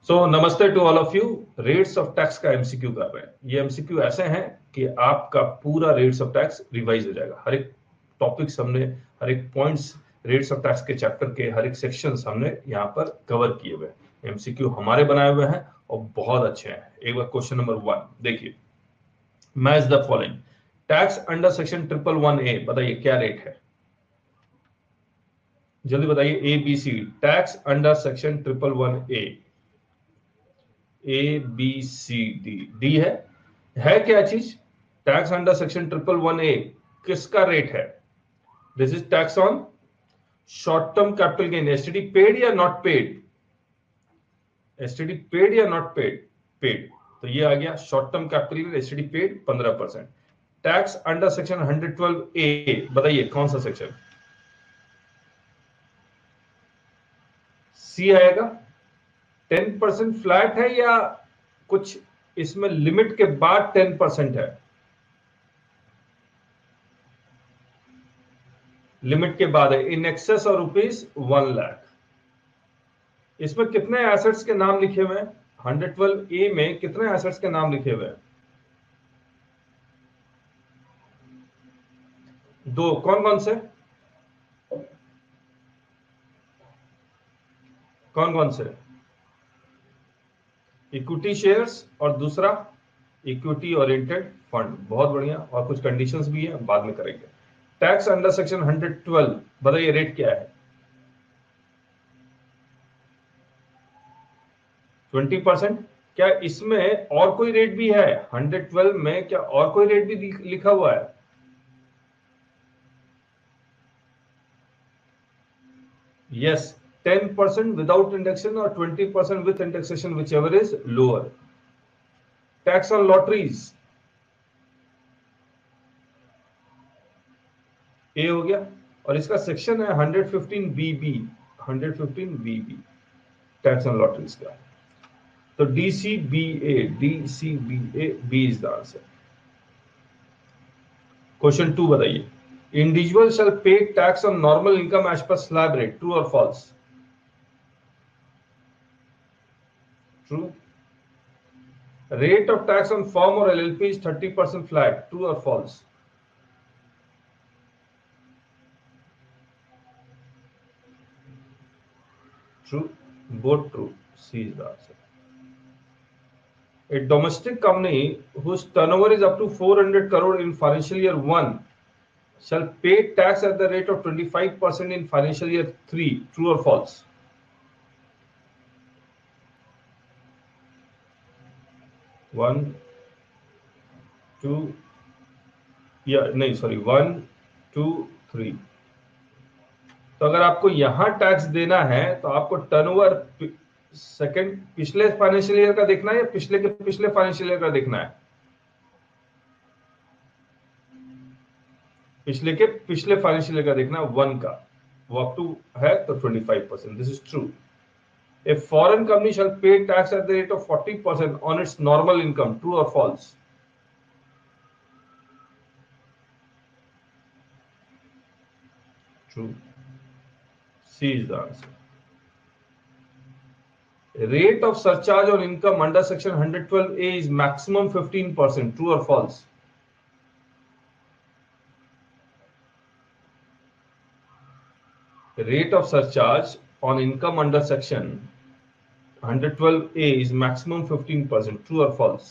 सो नमस्ते to all of you. Rates of tax का MCQ कर रहे हैं। ये एमसीक्यू ऐसे हैं कि आपका पूरा रेट्स ऑफ टैक्स रिवाइज हो जाएगा। हर एक टॉपिक्स हमने, हर एक पॉइंट्स रेट्स ऑफ टैक्स के चैप्टर के हर एक सेक्शंस हमने यहाँ पर कवर किए हुए हैं। एमसीक्यू हमारे बनाए हुए हैं और बहुत अच्छे हैं। एक बार क्वेश्चन नंबर 1 देखिए, match the following. Tax under section 111A, बताइए क्या रेट है? जल्दी बताइए। A B C. Tax under section 111A, A B C D. D है क्या चीज? टैक्स अंडर सेक्शन 111A किसका रेट है? This is tax on short term capital gain. STD paid या नॉट पेड? एसटीडी पेड या not paid? Paid. तो ये आ गया short term capital gain, STD paid 15%। Tax under section 112A, बताइए कौन सा सेक्शन? सी आएगा। 10% फ्लैट है या कुछ इसमें लिमिट के बाद 10% है? लिमिट के बाद है। इन एक्सेस और ₹1 लाख। इसमें कितने एसेट्स के नाम लिखे हुए हैं? 112A में कितने एसेट्स के नाम लिखे हुए हैं? 2। कौन कौन से? कौन कौन से? इक्विटी शेयर्स और दूसरा इक्विटी ओरिएंटेड फंड। बहुत बढ़िया। और कुछ कंडीशंस भी है, बाद में करेंगे। टैक्स अंडर सेक्शन 112, बताइए रेट क्या है? 20%। क्या इसमें और कोई रेट भी है? 112 में क्या और कोई रेट भी लिखा हुआ है? Yes, 10% without indexation or 20% with indexation, whichever is lower. Tax on lotteries, A हो गया। और इसका सेक्शन है 115BB, 115BB tax on lotteries का। तो DCBA, DCBA, B is the answer. Question 2 बताइए। Individual shall pay tax on normal income as per slab rate, true और false? True. Rate of tax on firm or LLP is 30% flat, true or false? True. Both true. C is the answer. A domestic company whose turnover is up to 400 crore in financial year 1 shall pay tax at the rate of 25% in financial year 3, true or false? One, two, नहीं, 1, 2, 3। तो अगर आपको यहां tax देना है तो आपको turnover second पिछले फाइनेंशियल ईयर का देखना है या पिछले के पिछले फाइनेंशियल ईयर का देखना है? पिछले के पिछले फाइनेंशियल ईयर का देखना है, 1 का। वो अप टू है तो 25%। This is true. A foreign company shall pay tax at the rate of 40% on its normal income, true और false? True. C is the answer. Rate of surcharge on income under section 112A is maximum 15%, true or false? Rate of surcharge on income under section 112A is maximum 15%, true or false?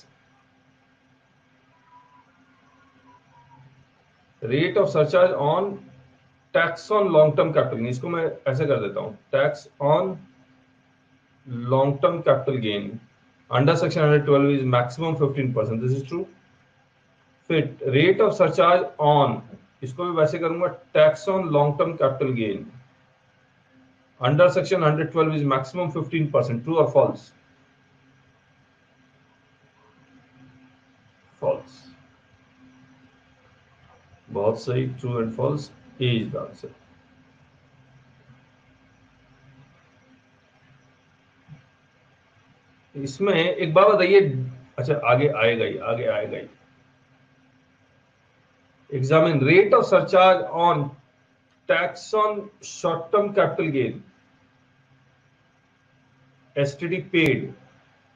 Rate of surcharge on tax on long term capital, इसको मैं ऐसे कर देता हूं, tax on long term capital gain under section 112 is maximum 15%. This is true. फिर rate of surcharge on, इसको भी वैसे करूंगा, tax on long term capital gain under section 112 is maximum 15%, true or false? False. बहुत सही। True and false. A is the answer. इसमें एक बात बताइए, अच्छा आगे आएगा ही, आगे आएगा ही। Examine rate of surcharge on tax on short term capital gain, STD paid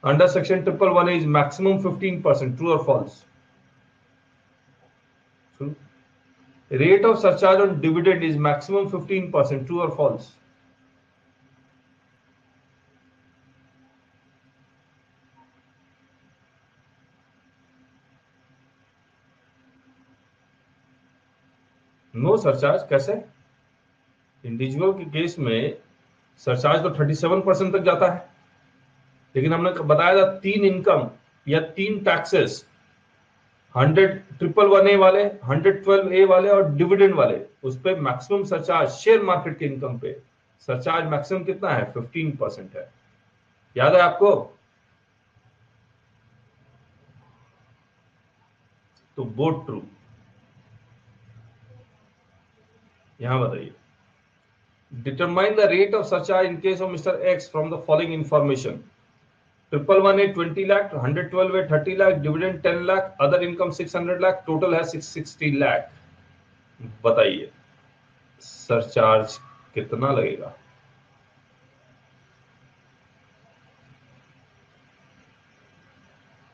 under section 111 is maximum 15%, true और false? Rate of surcharge on dividend is maximum 15%, true और फॉल्स? नो सरचार्ज कैसे? इंडिविजुअल के case में surcharge तो 37% तक जाता है, लेकिन हमने बताया था 3 इनकम या 3 टैक्सेस, 100,111A वाले, 112A वाले और डिविडेंड वाले, उस पे मैक्सिमम सरचार्ज शेयर मार्केट के इनकम पे सरचार्ज मैक्सिमम कितना है? 15% है। याद है आपको? तो बोथ ट्रू। यहां बताइए, determine the rate of surcharge in case of mister x from the following information. 111A 20 lakh, 112A 30 lakh, dividend 10 lakh, other income 600 lakh, total है 660 लाख। बताइए सरचार्ज कितना लगेगा?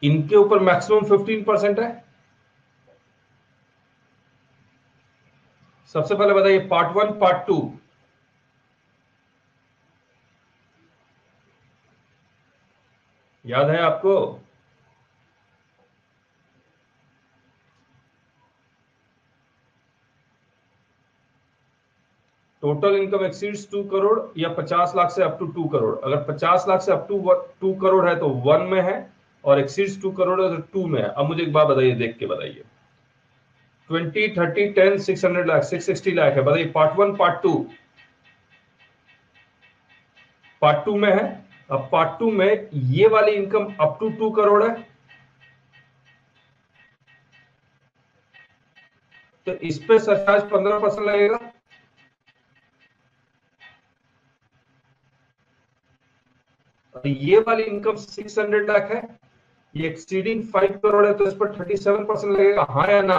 इनके ऊपर मैक्सिमम 15% है। सबसे पहले बताइए पार्ट 1 पार्ट 2, याद है आपको? टोटल इनकम एक्सीड्स 2 करोड़ या 50 लाख से अप टू 2 करोड़। अगर 50 लाख से अप टू 2 करोड़ है तो 1 में है, और एक्सीड्स 2 करोड़ है तो 2 में है। अब मुझे एक बात बताइए, देख के बताइए, 20, 30, 10, 600 लाख, 660 लाख है। बताइए पार्ट 1 पार्ट 2, पार्ट 2 में है। अब पार्ट 2 में ये वाली इनकम अप टू 2 करोड़ है, तो इस पे सरचार्ज 15% लगेगा। ये वाली इनकम 600 लाख है, ये एक्सीडिंग 5 करोड़ है, तो इस पर 37% लगेगा। हाँ या ना?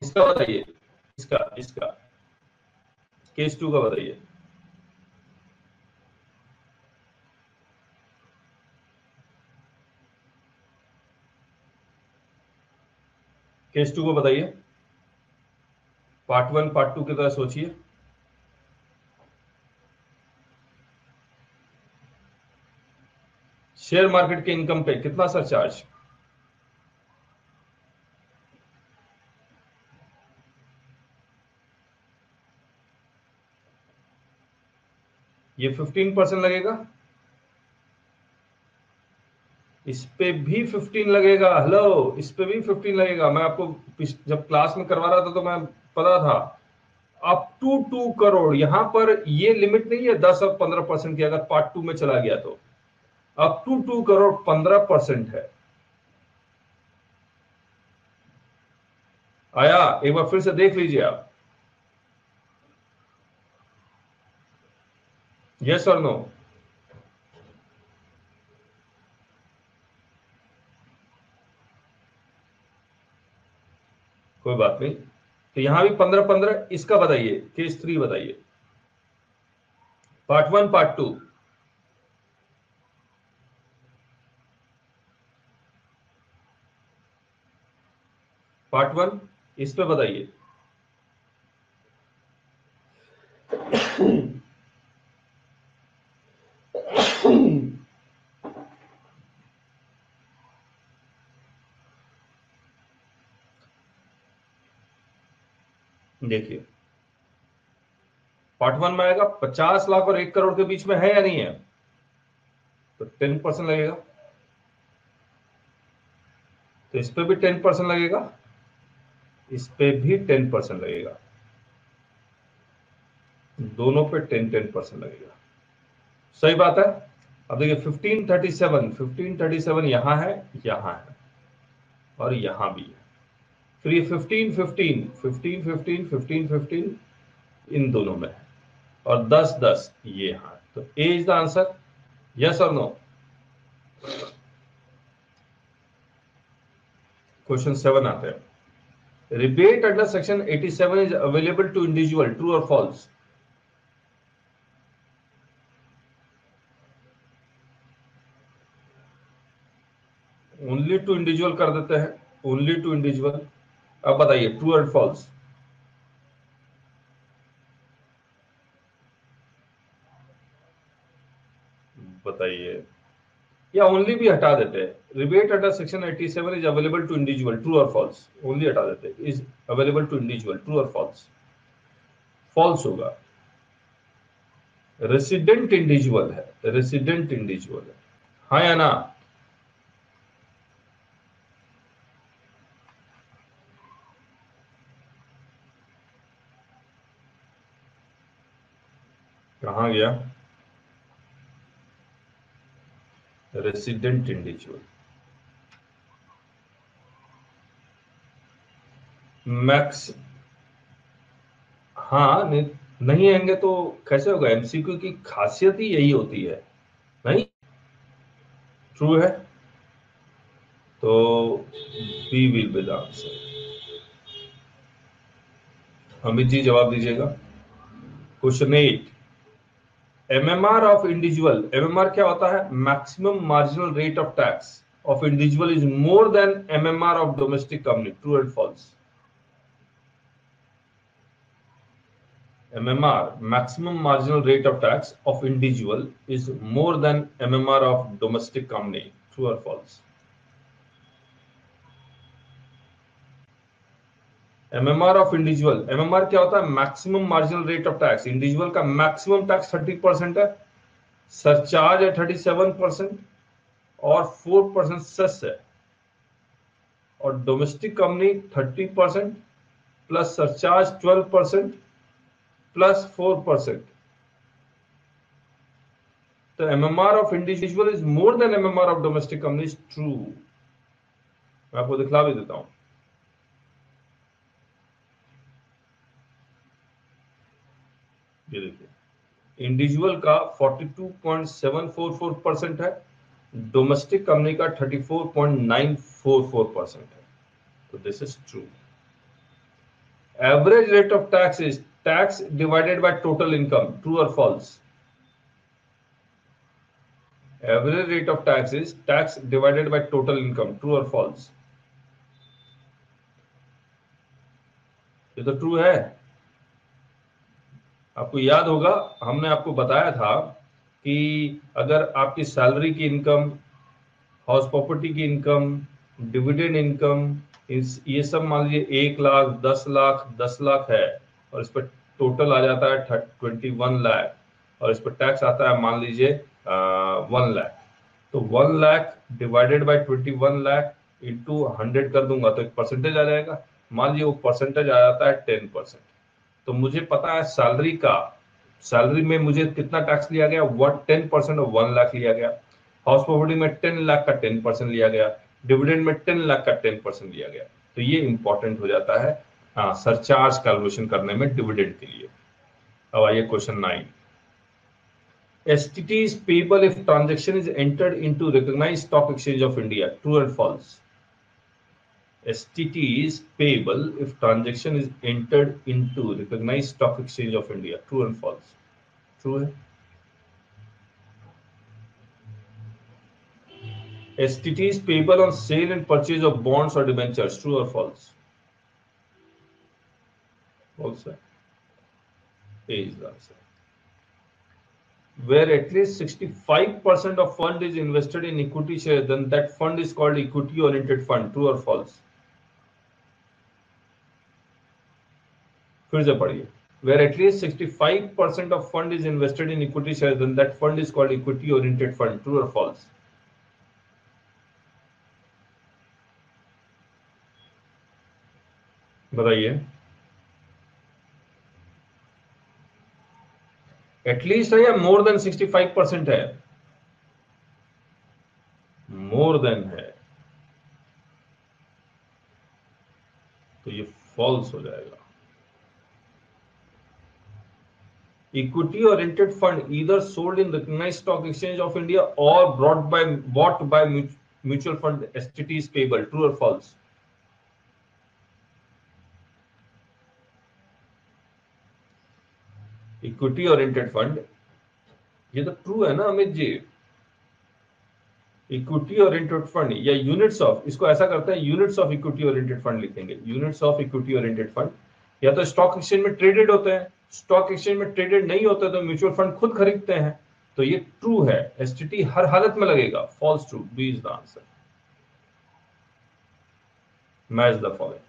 इसका बताइए, इसका इसका केस 2 का बताइए। केस 2 को बताइए, पार्ट 1 पार्ट 2 की तरह सोचिए। शेयर मार्केट के इनकम पे कितना सरचार्ज? ये 15% लगेगा, इस पे भी 15 लगेगा। हेलो, इस पे भी 15 लगेगा। मैं आपको जब क्लास में करवा रहा था तो मैं पता था अप टू 2 करोड़। यहां पर ये लिमिट नहीं है 10 और 15% की, अगर पार्ट 2 में चला गया तो अप टू 2 करोड़ 15% है। आया? एक बार फिर से देख लीजिए आप, यस और नो? कोई बात नहीं, तो यहां भी 15-15। इसका बताइए, केस 3 बताइए, पार्ट 1 पार्ट 2। पार्ट 1 इस पे बताइए। देखिए पार्ट 1 में आएगा 50 लाख और 1 करोड़ के बीच में है या नहीं है, तो 10% लगेगा। तो इस पे भी 10% लगेगा, इस पे भी 10% लगेगा, दोनों पे 10% लगेगा। सही बात है। अब देखिए 1537 यहां है, यहां है और यहां भी है। फिर ये 15 इन दोनों में है, और 10 ये यहां। तो A is the answer, yes और नो? क्वेश्चन 7 आते हैं। Rebate under section 87 is available to individual, true और फॉल्स? ओनली टू इंडिविजुअल कर देते हैं, ओनली टू इंडिविजुअल। अब बताइए ट्रू एंड फॉल्स। बताइए, या ओनली भी हटा देते हैं। Rebate under section 87 is available to individual, true और फॉल्स। ओनली हटा देते हैं, is available to individual, true और फॉल्स। फॉल्स होगा। रेसिडेंट इंडिविजुअल है, रेसिडेंट इंडिविजुअल है, हाँ या ना? कहां गया रेसिडेंट इंडिविजुअल? मैक्स, हाँ नहीं आएंगे तो कैसे होगा? एमसीक्यू की खासियत ही यही होती है। नहीं, ट्रू है तो B will be the answer. Amit ji जवाब दीजिएगा। Question 8, MMR of individual. MMR क्या होता है? Maximum marginal rate of tax of individual is more than MMR of domestic company, true and false? MMR, maximum marginal rate of tax of individual, is more than MMR of domestic company. True or false? MMR of individual, MMR क्या होता है? Maximum marginal rate of tax. Individual का maximum tax 30% है, surcharge है 37% और 4% cess है। और domestic company 30% plus surcharge 12% plus 4%। तो MMR of individual is more than MMR of domestic company is true। मैं आपको दिखला भी देता हूं। ये देखिए, इंडिविजुअल का 42.744% है, डोमेस्टिक कंपनी का 34.944% है। तो this is true. Average rate of tax is tax divided by total income, true और false? Average rate of tax is tax divided by total income, true और फॉल्स? ये तो ट्रू है। आपको याद होगा हमने आपको बताया था कि अगर आपकी सैलरी की इनकम, हाउस प्रॉपर्टी की इनकम, डिविडेंड इनकम, ये सब मान लीजिए 1 लाख, 10 लाख, 10 लाख है और इस पर टोटल आ जाता है 21 लाख और इस पर टैक्स आता है मान लीजिए 1 लाख। तो 1 lakh divided by 21 lakh into 100 कर दूंगा तो एक परसेंटेज आ जाएगा। मान लीजिए वो परसेंटेज आ जाता है 10%। तो मुझे पता है सैलरी का, सैलरी में मुझे कितना टैक्स लिया गया? 10% ऑफ 1 लाख लिया गया। हाउस प्रॉपर्टी में 10 लाख का 10% लिया गया। डिविडेंड में 10 लाख का 10% लिया गया। तो ये इंपॉर्टेंट हो जाता है सरचार्ज कैलकुलेशन करने में डिविडेंड के लिए। अब आइए question 9, STT is payable if transaction is entered into recognized stock exchange of India, true and false? STT is payable if transaction is entered into recognized stock exchange of India, true and false? True है। STT is payable on sale and purchase of bonds or debentures, true or false? False है। A is the answer. Where at least 65% of fund is invested in equity share, then that fund is called equity oriented fund, true or false? फिर से पढ़िए। Where at least 65% of fund is invested in equity share, then that fund is called equity oriented fund, true or false? बताइए। At least है या more than 65% है? More than है, तो ये फॉल्स हो जाएगा। Equity oriented fund either sold in recognised stock exchange of India और bought by mutual fund STT is payable, true और फॉल्स? इक्विटी ओरिएंटेड फंड, ये तो ट्रू है ना Amit ji? Equity oriented fund या यूनिट्स ऑफ, इसको ऐसा करते हैं units of equity oriented fund लिखेंगे, units of equity oriented fund. या तो स्टॉक एक्सचेंज में ट्रेडेड होते हैं, स्टॉक एक्सचेंज में ट्रेडेड नहीं होते तो म्यूचुअल फंड खुद खरीदते हैं। तो ये ट्रू है, एसटीटी हर हालत में लगेगा, false true, B is the answer. Match the following.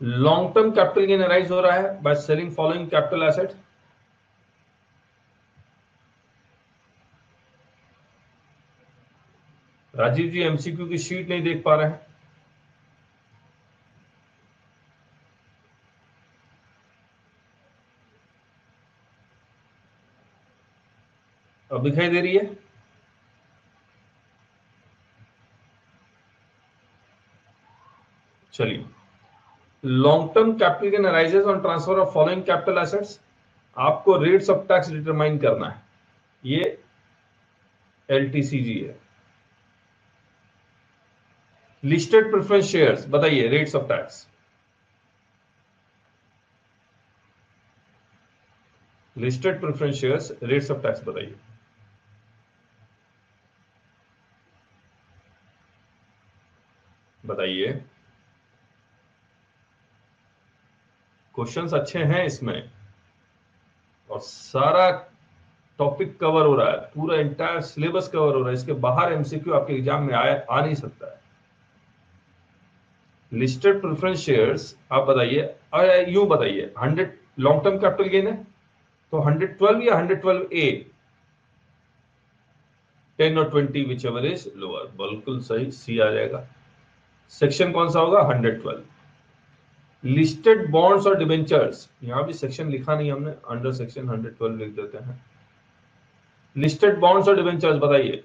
Long term capital gain arise हो रहा है by selling following capital asset. Rajeev ji MCQ की शीट नहीं देख पा रहे हैं। अब दिखाई दे रही है? चलिए, long term capital gain arises on transfer of following capital assets. आपको रेट्स ऑफ टैक्स डिटरमाइन करना है, ये एलटीसीजी है। लिस्टेड प्रेफरेंस शेयर्स, बताइए rates of tax. Listed preference shares rates of tax बताइए। बताइए, क्वेश्चंस अच्छे हैं इसमें और सारा टॉपिक कवर हो रहा है, पूरा इंटायर सिलेबस कवर हो रहा है, इसके बाहर एमसीक्यू आपके एग्जाम में आ नहीं सकता है। लिस्टेड प्रेफरेंस शेयर्स आप बताइए, यूं बताइए 100 लॉन्ग टर्म कैपिटल गेन है तो 112 या 112 ए, 10 और 20 विच एवर इज लोअर। बिल्कुल सही, सी आ जाएगा। सेक्शन कौन सा होगा? 112। लिस्टेड बॉन्ड्स और डिबेंचर्स, यहां भी सेक्शन लिखा नहीं हमने, अंडर सेक्शन 112 लिख देते हैं। लिस्टेड बॉन्ड्स और डिबेंचर्स बताइए।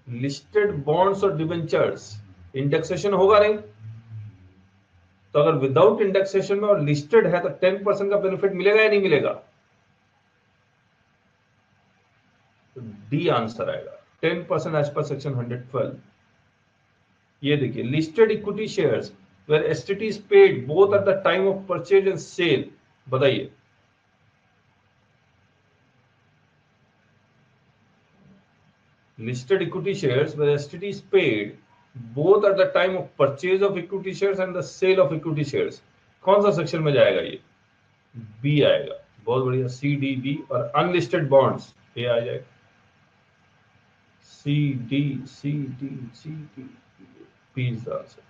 लिस्टेड बॉन्ड्स और डिबेंचर्स, इंडेक्सेशन होगा नहीं, तो अगर विदाउट इंडेक्सेशन में और लिस्टेड है तो 10% का बेनिफिट मिलेगा या नहीं मिलेगा? तो डी आंसर आएगा, 10% एज पर सेक्शन 112। ये देखिए, listed equity shares where STT is paid both at the time of purchase and sale. बताइए, listed equity shares where STT is paid both at the time of purchase of equity shares and the sale of equity shares। कौन सा section में जाएगा? ये B आएगा। बहुत बढ़िया, C D B. और अनलिस्टेड बॉन्ड्स ए आ जाएगा, C D C D C D, B is the answer.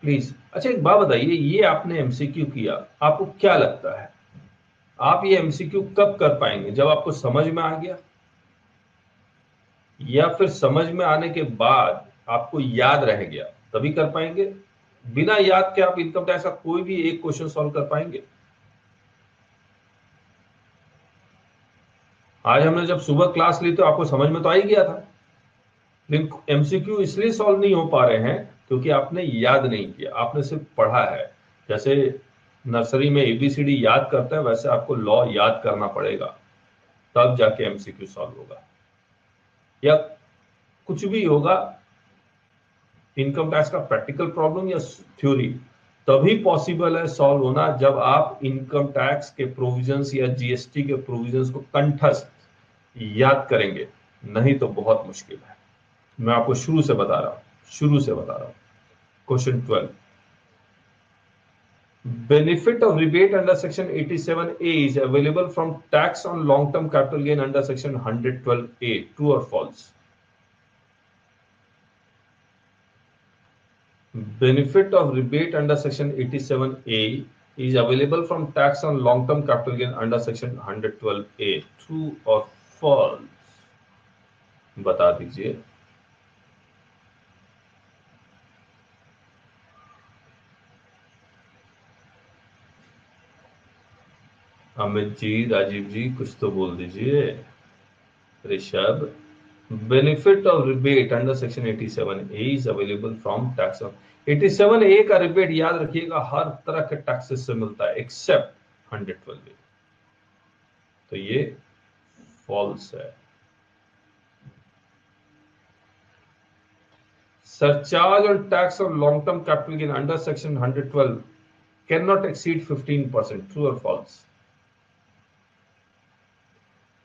Please, अच्छा एक बात बताइए, ये आपने एमसीक्यू किया, आपको क्या लगता है आप ये एमसीक्यू कब कर पाएंगे? जब आपको समझ में आ गया, या फिर समझ में आने के बाद आपको याद रह गया तभी कर पाएंगे? बिना याद के आप इनकम टैक्स का कोई भी एक क्वेश्चन सॉल्व कर पाएंगे? आज हमने जब सुबह क्लास ली तो आपको समझ में तो आ ही गया था, लेकिन एमसीक्यू इसलिए सॉल्व नहीं हो पा रहे हैं क्योंकि आपने याद नहीं किया, आपने सिर्फ पढ़ा है। जैसे नर्सरी में एबीसीडी याद करता है, वैसे आपको लॉ याद करना पड़ेगा, तब जाके एमसीक्यू सॉल्व होगा। या कुछ भी होगा, इनकम टैक्स का प्रैक्टिकल प्रॉब्लम या थ्योरी, तभी पॉसिबल है सॉल्व होना जब आप इनकम टैक्स के प्रोविजंस या जीएसटी के प्रोविजंस को कंठस्थ याद करेंगे, नहीं तो बहुत मुश्किल है। मैं आपको शुरू से बता रहा हूं। Question 12, benefit of rebate under section 87A is available from tax on long term capital gain under section 112A, true or false? Benefit of rebate under section 87A is available from tax on long term capital gain under section 112A, true or false? बता दीजिए। अमित जी, राजीव जी, कुछ तो बोल दीजिए। Rishabh, benefit of rebate under section 87A is available from tax on 87A का rebate याद रखिएगा हर तरह के टैक्सेस से मिलता है एक्सेप्ट 112A, तो ये फॉल्स है। surcharge on tax on long-term capital gain under section 112 cannot exceed 15%. True or false?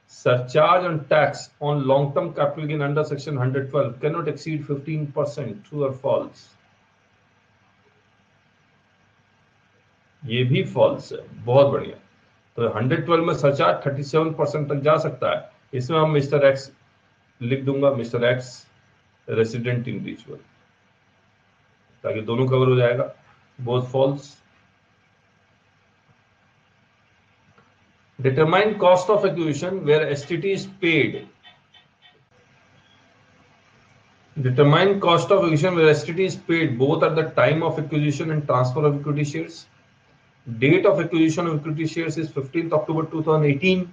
Surcharge on tax on long-term capital gain under section 112 cannot exceed 15%. True or false? ये भी false है। बहुत बढ़िया। तो 112 में सरचार्ज 37% तक जा सकता है। इसमें हम मिस्टर एक्स लिख दूंगा, mister X resident in ritual, ताकि दोनों कवर हो जाएगा। Both falls. Determine cost of acquisition where STT is paid. Determine cost of acquisition where STT is paid both at the time of acquisition and transfer of equity shares. Date of acquisition of equity shares is 15 October 2018।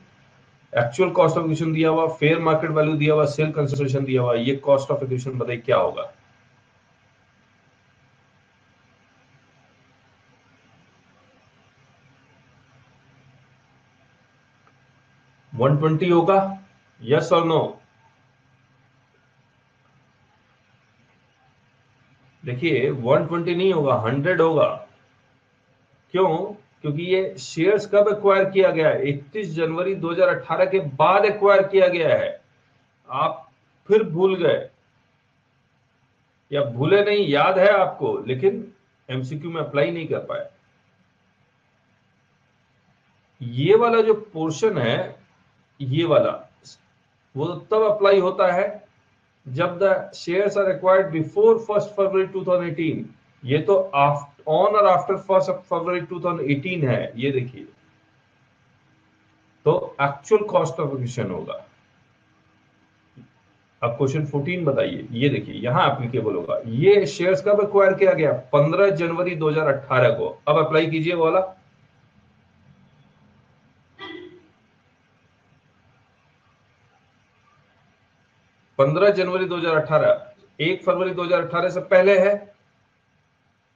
Actual cost of acquisition दिया हुआ, fair market value दिया हुआ, sale consideration दिया हुआ। ये cost of acquisition बताइए क्या होगा? $120 होगा? यस और नो? देखिए 120 नहीं होगा, 100 होगा। क्यों? क्योंकि ये शेयर्स कब एक्वायर किया गया है? 31 जनवरी 2018 के बाद एक्वायर किया गया है। आप फिर भूल गए या भूले नहीं, याद है आपको, लेकिन एमसीक्यू में अप्लाई नहीं कर पाए। ये वाला जो पोर्शन है, ये वाला, वो तब अप्लाई होता है जब the shares are acquired before 1 February 2018। ये तो ऑन और आफ्टर 1 फरवरी 2018 है, ये देखिए। तो एक्चुअल कॉस्ट ऑफ एक्विजिशन होगा। अब क्वेश्चन 14 बताइए। ये देखिए यहां एप्लीकेबल होगा। ये शेयर्स कब एक्वायर किया गया? 15 जनवरी 2018 को। अब अप्लाई कीजिए वाला। पंद्रह जनवरी 2018, 1 फरवरी 2018 से पहले है।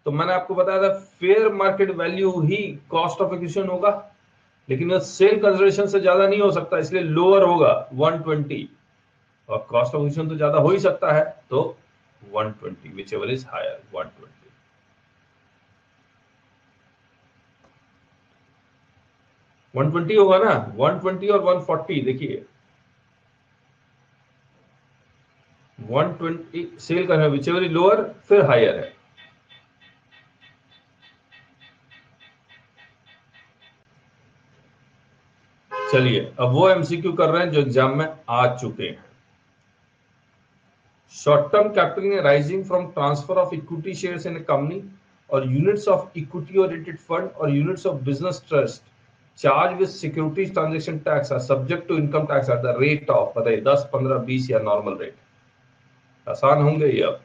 तो मैंने आपको बताया था fair market value he cost of acquisition होगा, लेकिन वो सेल कंसिडरेशन से ज्यादा नहीं हो सकता, इसलिए लोअर होगा 120। और कॉस्ट ऑफ एक्विजिशन तो ज्यादा हो ही सकता है, तो 120 विच एवर इज हायर 120। होगा ना? 120 और 140 देखिए। 120 सेल करना, विच एवर इज लोअर फिर हायर है। चलिए अब वो एमसीक्यू कर रहे हैं जो एग्जाम में आ चुके हैं। Short term capital rising from transfer of equity shares in a company और units of equity oriented fund और units of business trust charge with securities transaction tax are subject to income tax at the rate of, बताइए 10, 15, 20 या normal rate? आसान होंगे ये। अब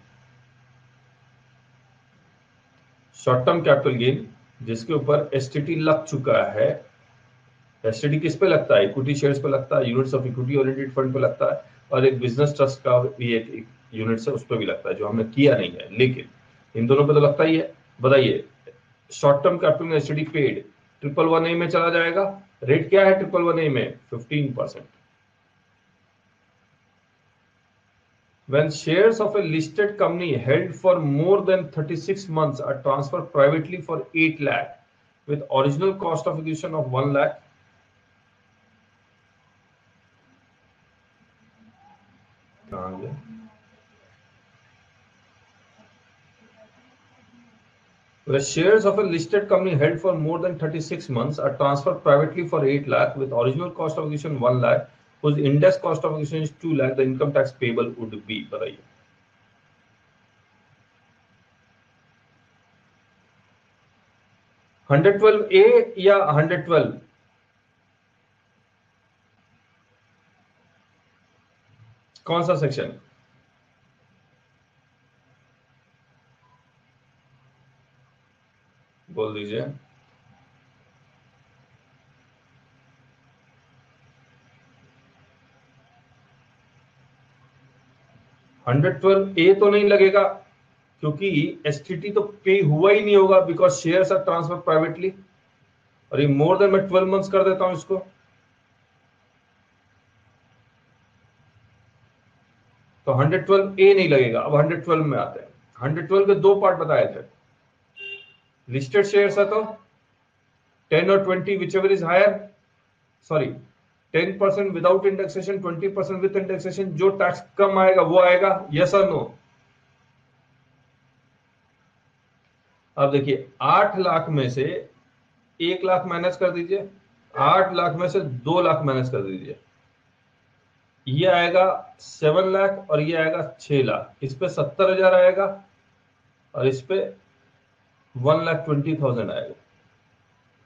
short term capital gain जिसके ऊपर एसटीटी लग चुका है। एसटीडी किस पे लगता है? इक्विटी शेयर्स पे लगता है, units of equity oriented fund पे लगता है, और एक बिजनेस ट्रस्ट का भी एक यूनिट्स है उस पे भी लगता है, जो हमने किया नहीं है, लेकिन इन दोनों पे तो लगता ही है। बताइए शॉर्ट टर्म कैपिटल में एसटीडी पेड 111A में चला जाएगा। रेट क्या है 111A में? 15%। When shares of a listed company held for more than 36 months are transferred privately for 8 lakh with original cost of acquisition of 1 lakh, the shares of a listed company held for more than 36 months are transferred privately for 8 lakh with original cost of acquisition 1 lakh, whose index cost of acquisition is 2 lakh, the income tax payable would be, बताइए। $112A या 112? कौन सा section? बोल दीजिए। $112A तो नहीं लगेगा, क्योंकि एसटीटी तो पे हुआ ही नहीं होगा, because shares are transfer privately. और ये मोर देन मैं 12 मंथ्स कर देता हूं इसको, तो 112A नहीं लगेगा। अब 112 में आते हैं। 112 के दो पार्ट बताए थे। लिस्टेड शेयर्स है तो 10 और 20 whichever is higher, sorry 10% without indexation, 20% with indexation, जो टैक्स कम आएगा वो आएगा, यस और नो। अब देखिए 8 लाख में से 1 लाख माइनस कर दीजिए, 8 लाख में से 2 लाख माइनस कर दीजिए, ये आएगा 7 लाख और ये आएगा 6 लाख। इस पे 70,000 आएगा और इस पे 1,20,000 आएगा।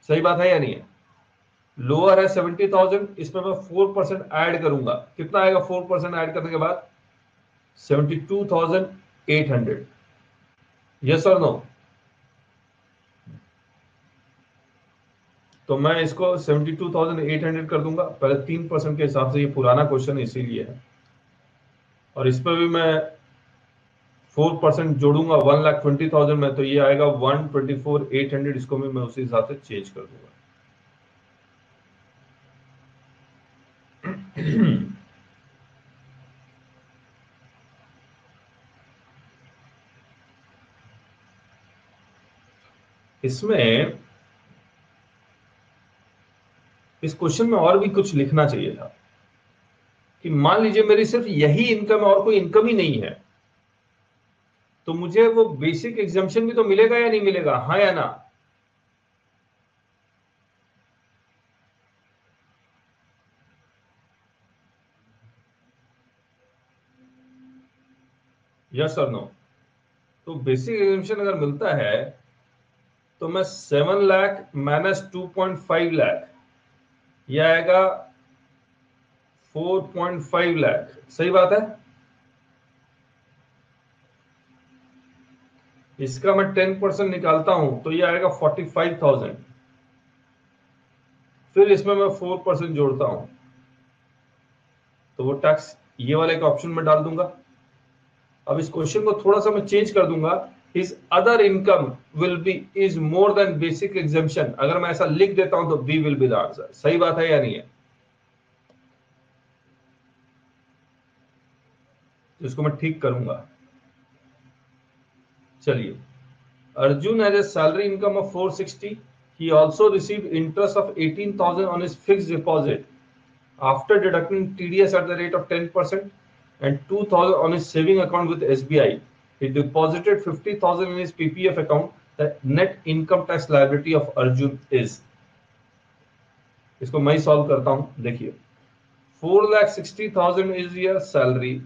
सही बात है या नहीं है? लोअर है 70,000, इस पे मैं 4% ऐड करूंगा, कितना आएगा 4% ऐड करने के बाद? 72,800। यस और नो? तो मैं इसको 72,800 कर दूंगा। पहले 3% के हिसाब से, ये पुराना क्वेश्चन इसीलिए है, और इस पर भी मैं 4% जोड़ूंगा 1,20,000 में, तो ये आएगा 124,800। इसको भी मैं उसी हिसाब से चेंज कर दूंगा। इसमें इस क्वेश्चन में और भी कुछ लिखना चाहिए था कि मान लीजिए मेरी सिर्फ यही इनकम और कोई इनकम ही नहीं है, तो मुझे वो बेसिक एग्जाम्पशन भी तो मिलेगा या नहीं मिलेगा? हाँ या ना? यस और नो? तो बेसिक एग्जाम्पशन अगर मिलता है तो मैं 7 लाख माइनस 2.5 लाख, यह आएगा 4.5 लाख। सही बात है? इसका मैं 10% निकालता हूं तो ये आएगा 45,000। फिर इसमें मैं 4% जोड़ता हूं तो वो टैक्स ये वाले के ऑप्शन में डाल दूंगा। अब इस क्वेश्चन को थोड़ा सा मैं चेंज कर दूंगा, his other income will be is more than basic exemption. अगर मैं ऐसा लिख देता हूं तो B will be the answer. सही बात है या नहीं है? तो इसको मैं ठीक करूंगा। चलिए, Arjun has a salary income of 460. He also received interest of 18,000 on his fixed deposit after deducting TDS at the rate of 10% and 2,000 on his saving account with SBI. He deposited 50,000 in his PPF account. The net income tax liability of Arjun is. इसको मैं solve करता हूं। देखिए 4,60,000 is your salary.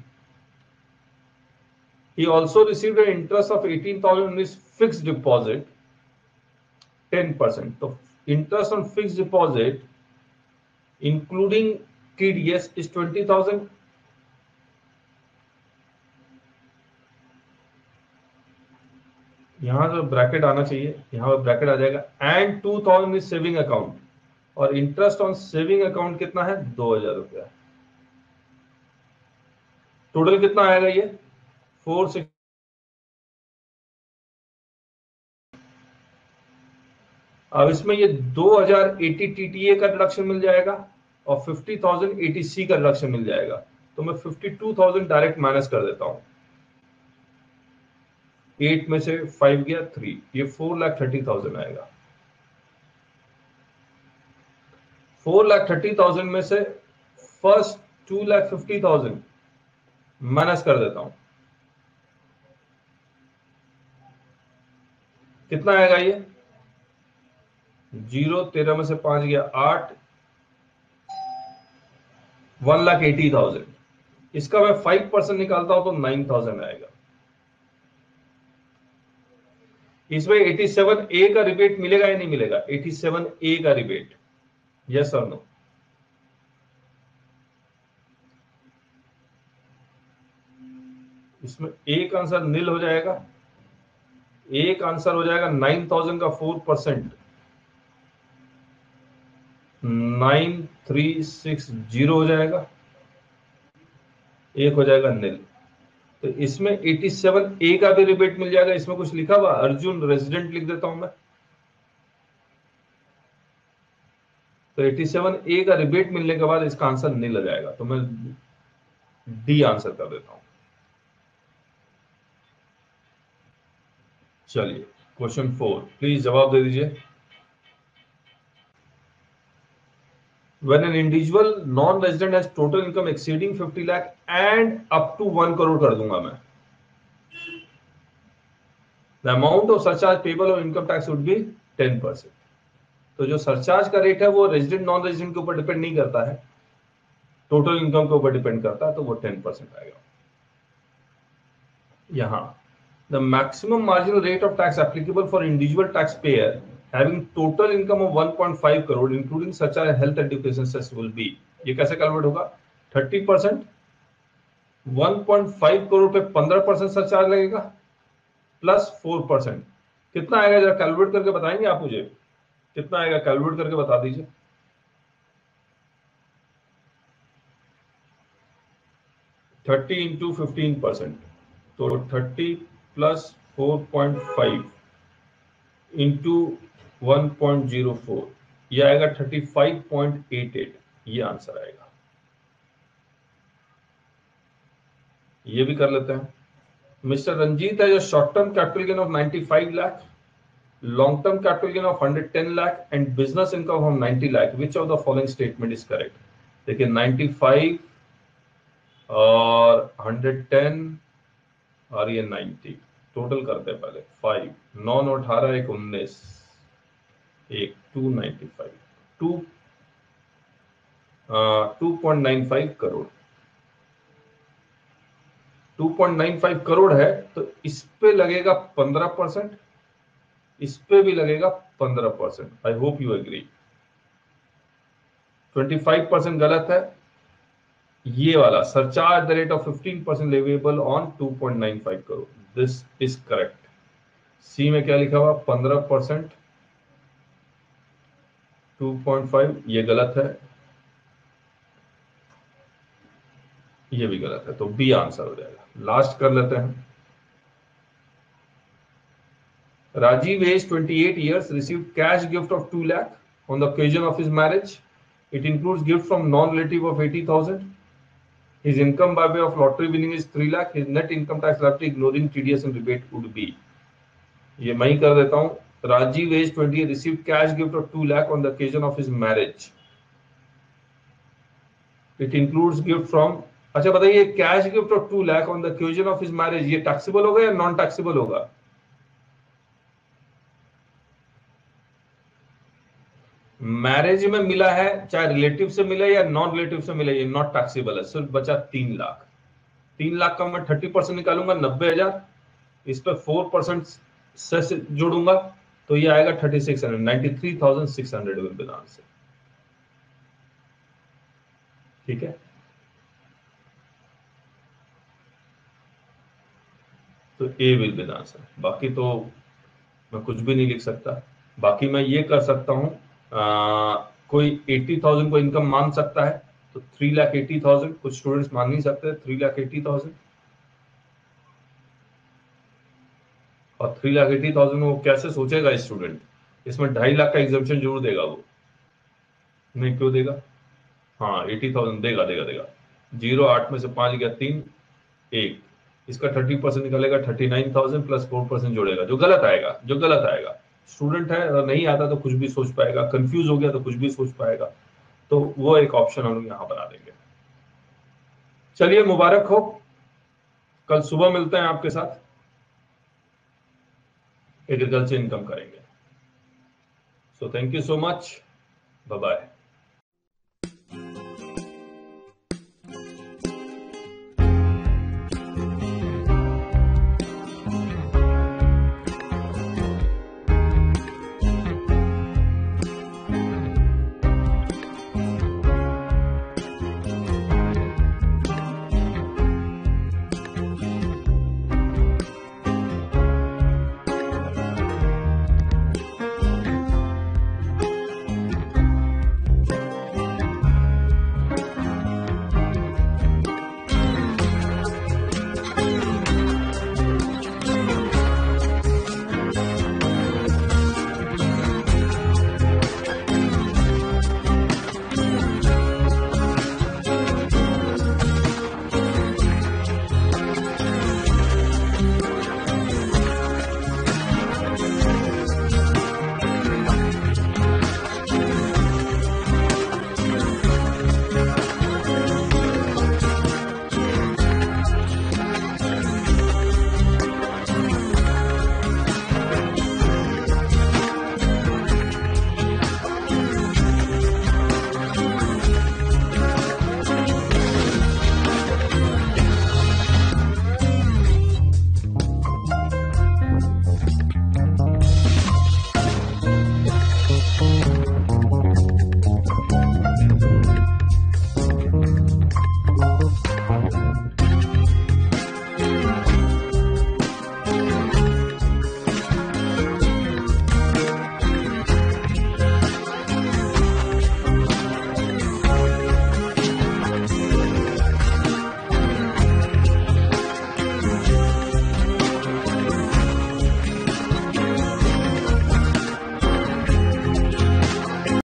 He also received an interest of 18,000 on his fixed deposit, 10%. So interest on fixed deposit including TDS is 20,000. यहां जो bracket आना चाहिए, यहां पर ब्रैकेट आ जाएगा, एंड 2,000 इज सेविंग अकाउंट, और इंटरेस्ट ऑन सेविंग अकाउंट कितना है? 2,000 रुपया। टोटल कितना आएगा ये? 460। अब इसमें ये 2,080 TTA का डिडक्शन मिल जाएगा और 50,000 ATC का डिडक्शन मिल जाएगा। तो मैं 52,000 डायरेक्ट माइनस कर देता हूं। 8 में से 5 गया 3, ये 4,30,000 आएगा। 4,30,000 में से फर्स्ट 2,50,000 माइनस कर देता हूं, कितना आएगा ये? 0, 13 में से 5 गया 8, 1,80,000। इसका मैं 5% निकालता हूं तो 9,000 आएगा। इसमें 87A का रिबेट मिलेगा या नहीं मिलेगा? 87A का रिबेट, यस और नो? इसमें एक आंसर नील हो जाएगा, एक आंसर हो जाएगा 9,000 का 4%, 9,360 हो जाएगा, एक हो जाएगा नील। तो इसमें 87A का भी रिबेट मिल जाएगा। इसमें कुछ लिखा हुआ अर्जुन रेजिडेंट लिख देता हूं मैं, तो 87A का रिबेट मिलने के बाद इसका आंसर नील हो जाएगा। तो मैं डी आंसर कर देता हूं। चलिए क्वेश्चन 4 प्लीज जवाब दे दीजिए। When an individual non-resident has total income exceeding 50 lakh and up to 1 crore कर दूंगा मैं, the amount of surcharge payable on income tax would be 10%। तो जो सरचार्ज का रेट है वो रेजिडेंट नॉन रेजिडेंट के ऊपर डिपेंड नहीं करता है, टोटल इनकम के ऊपर डिपेंड करता है, तो वो 10% आएगा। यहां the maximum marginal rate of tax applicable for individual tax payer having total income of 1.5 crore including surcharge health education cess will be, ये कैसे कैलकुलेट होगा? 30%, 1.5 करोड़ पे 15% सरचार्ज लगेगा प्लस 4%, कितना आएगा जरा कैलकुलेट करके बताएंगे आप मुझे, कितना आएगा कैलकुलेट करके बता दीजिए। थर्टी इंटू 15%, तो 30 प्लस 4.5 इंटू 1.04, ये आएगा 35.88, ये आंसर आएगा। ये भी कर लेते हैं। मिस्टर रंजीत है, short term capital gain of 95 lakh, long term capital gain of 110 lakh and business income of 90 lakh, which of the following statement is correct? देखिए 95 और 110 और ये 90 टोटल करते हैं पहले 5 9 और 18 एक 19 एक 295 2.95 करोड़ 2.95 करोड़ है, तो इस पे लगेगा 15%, इस पे भी लगेगा 15%। I hope you agree. 25% गलत है, ये वाला surcharge the rate of 15% leviable on 2.95 crore, this is correct. C में क्या लिखा हुआ? 15% 2.5, ये गलत है, ये भी गलत है, तो बी आंसर हो जाएगा। लास्ट कर लेते हैं। Rajiv, aged 28 years, received cash gift of 2 lakh on the occasion of his marriage. It includes gift from non-relative of 80,000. His income by way of lottery winning is 3 lakh. His net income tax liability ignoring TDS and rebate would be. ये मैं ही कर देता हूँ। Rajiv, aged 28, received cash gift of 2 lakh on the occasion of his marriage. It includes gift from, अच्छा बताइए, cash gift of 2 lakh on the occasion of his marriage, ये taxable होगा या non taxable होगा? मैरिज में मिला है, चाहे रिलेटिव से मिले या नॉन रिलेटिव से मिले, ये नॉट टैक्सेबल है। सिर्फ बचा 3 लाख। 3 लाख का मैं 30% निकालूंगा 90,000, इस पे 4% से जोड़ूंगा तो ये आएगा 3600, 93,600 विल बी द आंसर। ठीक है, तो ए विल बी द आंसर। बाकी तो मैं कुछ भी नहीं लिख सकता। बाकी मैं ये कर सकता हूं, कोई 80,000 को इनकम मान सकता है तो 3,80,000, कुछ स्टूडेंट्स मान नहीं सकते 3,80,000, और 3,80,000 वो कैसे सोचेगा स्टूडेंट? इसमें 2.5 लाख का एग्जाम्पशन जरूर देगा वो। नहीं, क्यों देगा? हाँ 80,000 देगा देगा देगा। 0 8 में से 5 गया 3 1, इसका 30% निकलेगा 39,000 प्लस 4% जोड़ेगा, जो गलत आएगा, जो गलत आएगा। स्टूडेंट है, अगर नहीं आता तो कुछ भी सोच पाएगा, कंफ्यूज हो गया तो कुछ भी सोच पाएगा, तो वो एक ऑप्शन हम लोग यहां बना देंगे। चलिए मुबारक हो, कल सुबह मिलते हैं आपके साथ, एग्रीकल्चर इनकम करेंगे। So thank you so much, bye bye.